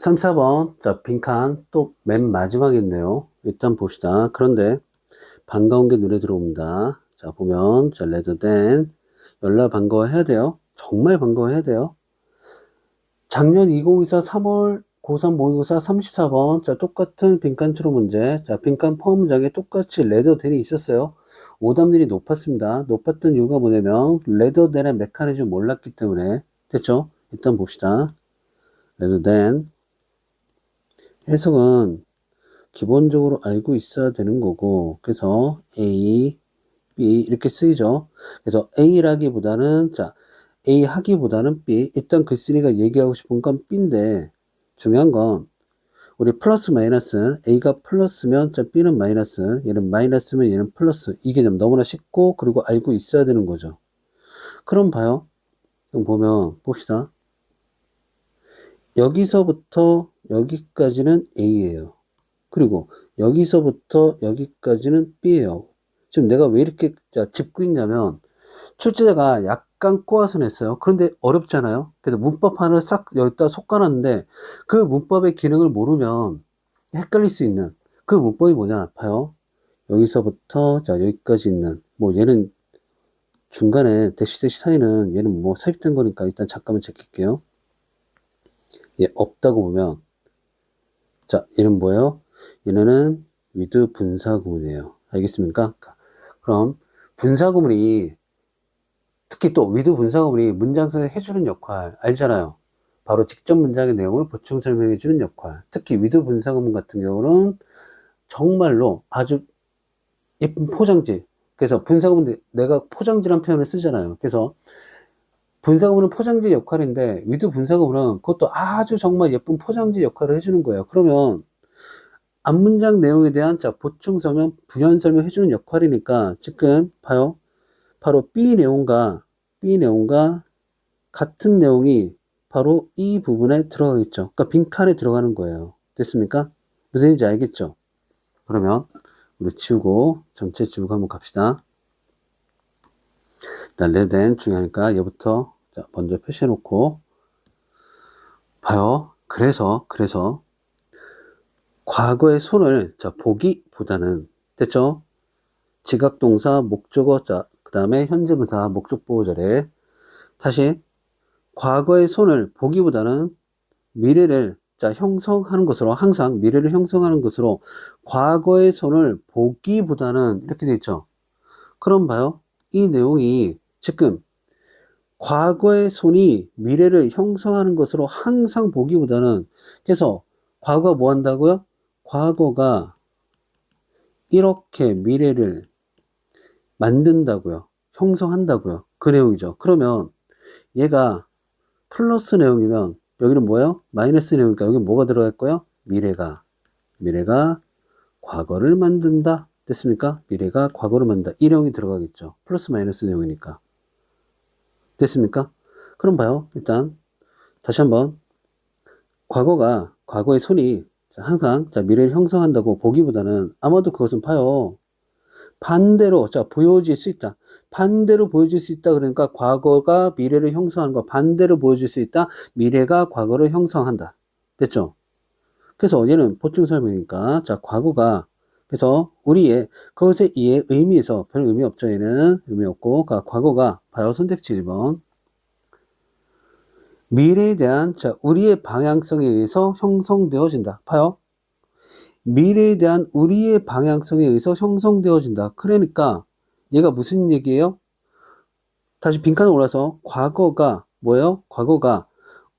3, 4번. 자, 빈칸 또 맨 마지막에 있네요. 일단 봅시다. 그런데 반가운 게 눈에 들어옵니다. 자, 보면, 자, rather than. 열날 반가워해야 돼요. 정말 반가워해야 돼요. 작년 2024 3월 고3 모의고사 34번. 자, 똑같은 빈칸 추론 문제. 자, 빈칸 포함 문장에 똑같이 rather than이 있었어요. 오답률이 높았습니다. 높았던 이유가 뭐냐면, rather than의 메커니즘 몰랐기 때문에. 됐죠? 일단 봅시다. rather than. 해석은 기본적으로 알고 있어야 되는 거고, 그래서 A, B 이렇게 쓰이죠. 그래서 A라기보다는, 자, A 하기보다는 B. 일단 글쓴이가 얘기하고 싶은 건 B인데, 중요한 건 우리 플러스 마이너스, A가 플러스면 자, B는 마이너스, 얘는 마이너스면 얘는 플러스. 이 개념 너무나 쉽고 그리고 알고 있어야 되는 거죠. 그럼 봐요. 그럼 보면 봅시다. 여기서부터 여기까지는 A예요. 그리고 여기서부터 여기까지는 B예요. 지금 내가 왜 이렇게 짚고 있냐면 출제자가 약간 꼬아서 냈어요. 그런데 어렵잖아요. 그래서 문법 하나를 싹 여기다 솎아놨는데 그 문법의 기능을 모르면 헷갈릴 수 있는 그 문법이 뭐냐 봐요. 여기서부터 자 여기까지 있는 뭐 얘는 중간에 대시 사이는 얘는 뭐 삽입된 거니까 일단 잠깐만 체크할게요. 얘 없다고 보면 자 얘는 뭐예요? 얘네는 with 분사구문이에요. 알겠습니까? 그럼 분사구문이 특히 또 with 분사구문이 문장에서 해주는 역할 알잖아요. 바로 직접 문장의 내용을 보충 설명해 주는 역할. 특히 with 분사구문 같은 경우는 정말로 아주 예쁜 포장지. 그래서 분사구문 내가 포장지란 표현을 쓰잖아요. 그래서 분사구문은 포장지 역할인데 with 분사구문은 그것도 아주 정말 예쁜 포장지 역할을 해주는 거예요. 그러면 앞문장 내용에 대한 자 보충 설명, 부연 설명 해주는 역할이니까 지금 봐요. 바로 B 내용과 같은 내용이 바로 이 부분에 들어가겠죠. 그러니까 빈칸에 들어가는 거예요. 됐습니까? 무슨 얘기인지 알겠죠? 그러면 우리 지우고 전체 지우고 한번 갑시다. 일단 레덴 중요하니까 얘부터 자, 먼저 표시해 놓고 봐요. 그래서 과거의 손을 자 보기보다는 됐죠? 지각동사 목적어 자 그다음에 현재분사 목적 보호절에 다시 과거의 손을 보기보다는 미래를 자 형성하는 것으로 항상 미래를 형성하는 것으로 과거의 손을 보기보다는 이렇게 돼 있죠. 그럼 봐요. 이 내용이 지금 과거의 손이 미래를 형성하는 것으로 항상 보기보다는 그래서 과거가 뭐 한다고요? 과거가 이렇게 미래를 만든다고요. 형성한다고요. 그 내용이죠. 그러면 얘가 플러스 내용이면 여기는 뭐예요? 마이너스 내용이니까 여기 뭐가 들어갈 거예요? 미래가 과거를 만든다. 됐습니까? 미래가 과거를 만든다. 이 내용이 들어가겠죠. 플러스 마이너스 내용이니까. 됐습니까? 그럼 봐요. 일단 다시 한번 과거의 손이 항상 미래를 형성한다고 보기보다는 아마도 그것은 봐요. 반대로 보여질 수 있다. 반대로 보여줄 수 있다. 그러니까 과거가 미래를 형성하는 거 반대로 보여줄 수 있다. 미래가 과거를 형성한다. 됐죠? 그래서 얘는 보충 설명이니까 과거가 그래서 우리의 그것의 이해 의미에서 별 의미 없죠. 얘는 의미 없고 과거가 봐요. 선택지 1번 미래에 대한 우리의 방향성에 의해서 형성되어진다. 봐요. 미래에 대한 우리의 방향성에 의해서 형성되어진다. 그러니까 얘가 무슨 얘기예요? 다시 빈칸에 올라서 과거가 뭐예요? 과거가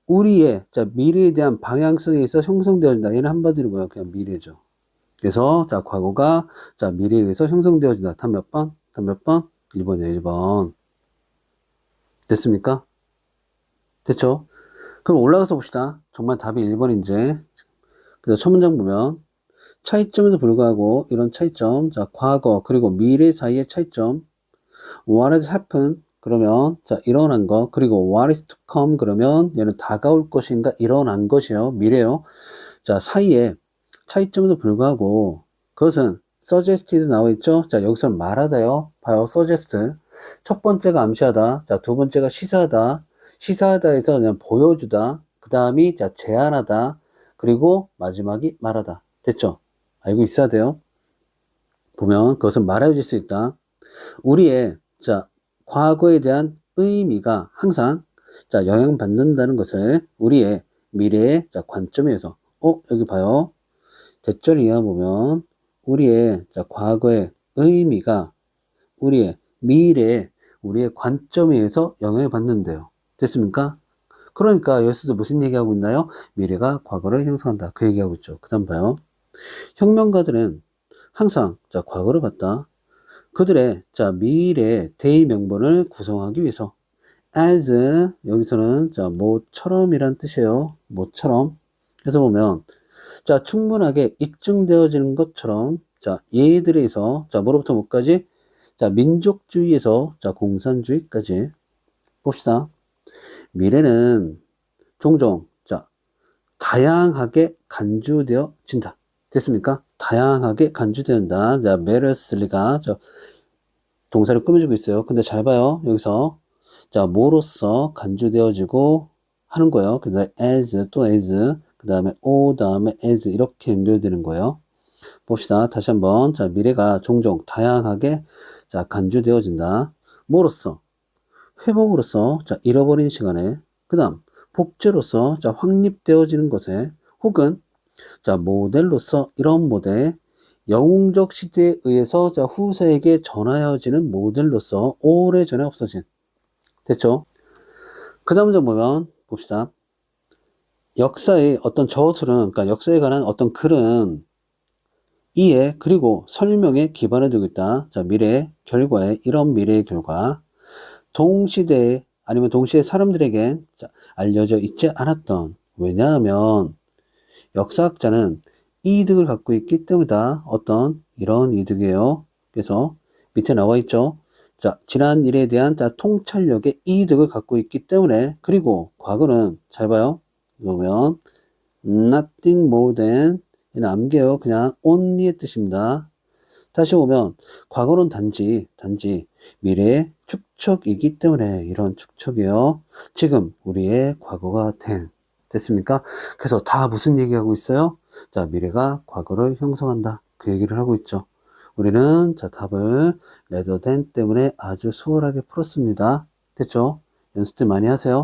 우리의 미래에 대한 방향성에 의해서 형성되어진다. 얘는 한마디로 뭐예요? 그냥 미래죠. 그래서 과거가 미래에 의해서 형성되어진다. 답 몇 번? 답 몇 번? 1번이에요. 1번. 됐습니까? 됐죠? 그럼 올라가서 봅시다. 정말 답이 1번인지. 그래서 첫 문장 보면 차이점에도 불구하고 이런 차이점, 과거 그리고 미래 사이의 차이점, what has happened 그러면 일어난 거 그리고 what is to come 그러면 얘는 다가올 것인가 일어난 것이요 미래요. 사이에 차이점에도 불구하고 그것은 suggested 나와 있죠. 여기서 말하다요. 봐요. suggest 첫 번째가 암시하다. 두 번째가 시사하다. 시사하다에서 그냥 보여주다. 그 다음이 제안하다. 그리고 마지막이 말하다. 됐죠? 알고 있어야 돼요. 보면 그것은 말해질 수 있다. 우리의 자 과거에 대한 의미가 항상 자 영향받는다는 것을 우리의 미래의 자 관점에서 여기 봐요. 대절 이하 보면 우리의 자 과거의 의미가 우리의 미래의 우리의 관점에 의해서 영향을 받는데요. 됐습니까? 그러니까 여기서도 무슨 얘기하고 있나요? 미래가 과거를 형성한다. 그 얘기하고 있죠. 그 다음 봐요. 혁명가들은 항상 자 과거를 봤다. 그들의 자 미래의 대의명분을 구성하기 위해서 as 여기서는 자 뭐처럼이란 뜻이에요. 뭐처럼. 그래서 보면 자 충분하게 입증되어지는 것처럼 자 얘들에서 자 뭐로부터 뭐까지 자 민족주의에서 자 공산주의까지 봅시다. 미래는 종종 자 다양하게 간주되어진다. 됐습니까? 다양하게 간주된다. 자 메르슬리가 저 동사를 꾸며주고 있어요. 근데 잘 봐요. 여기서 자 뭐로써 간주되어지고 하는 거예요. 그 다음에 as 또 as 그 다음에 o 다음에 as 이렇게 연결되는 거예요. 봅시다. 다시 한번 자 미래가 종종 다양하게 자 간주되어진다. 뭐로써? 회복으로서 자 잃어버린 시간에 그 다음 복제로서 자 확립되어지는 것에 혹은 자 모델로서 이런 모델 영웅적 시대에 의해서 자 후세에게 전하여지는 모델로서 오래전에 없어진 됐죠? 그 다음 점 보면 봅시다. 역사의 어떤 저술은 그러니까 역사에 관한 어떤 글은 이해 그리고 설명에 기반을 두고 있다. 자 미래의 결과에 이런 미래의 결과 동시대에 아니면 동시에 사람들에게 알려져 있지 않았던 왜냐하면 역사학자는 이득을 갖고 있기 때문이다. 어떤 이런 이득이에요. 그래서 밑에 나와 있죠. 자, 지난 일에 대한 통찰력의 이득을 갖고 있기 때문에 그리고 과거는 잘 봐요. 보면 nothing more than 이는 암기해요. 그냥 only의 뜻입니다. 다시 보면 과거는 단지 미래의 축척이기 때문에 이런 축척이요. 지금 우리의 과거가 됐습니까? 그래서 다 무슨 얘기하고 있어요? 자, 미래가 과거를 형성한다. 그 얘기를 하고 있죠. 우리는 자 답을 rather than 때문에 아주 수월하게 풀었습니다. 됐죠? 연습 때 많이 하세요.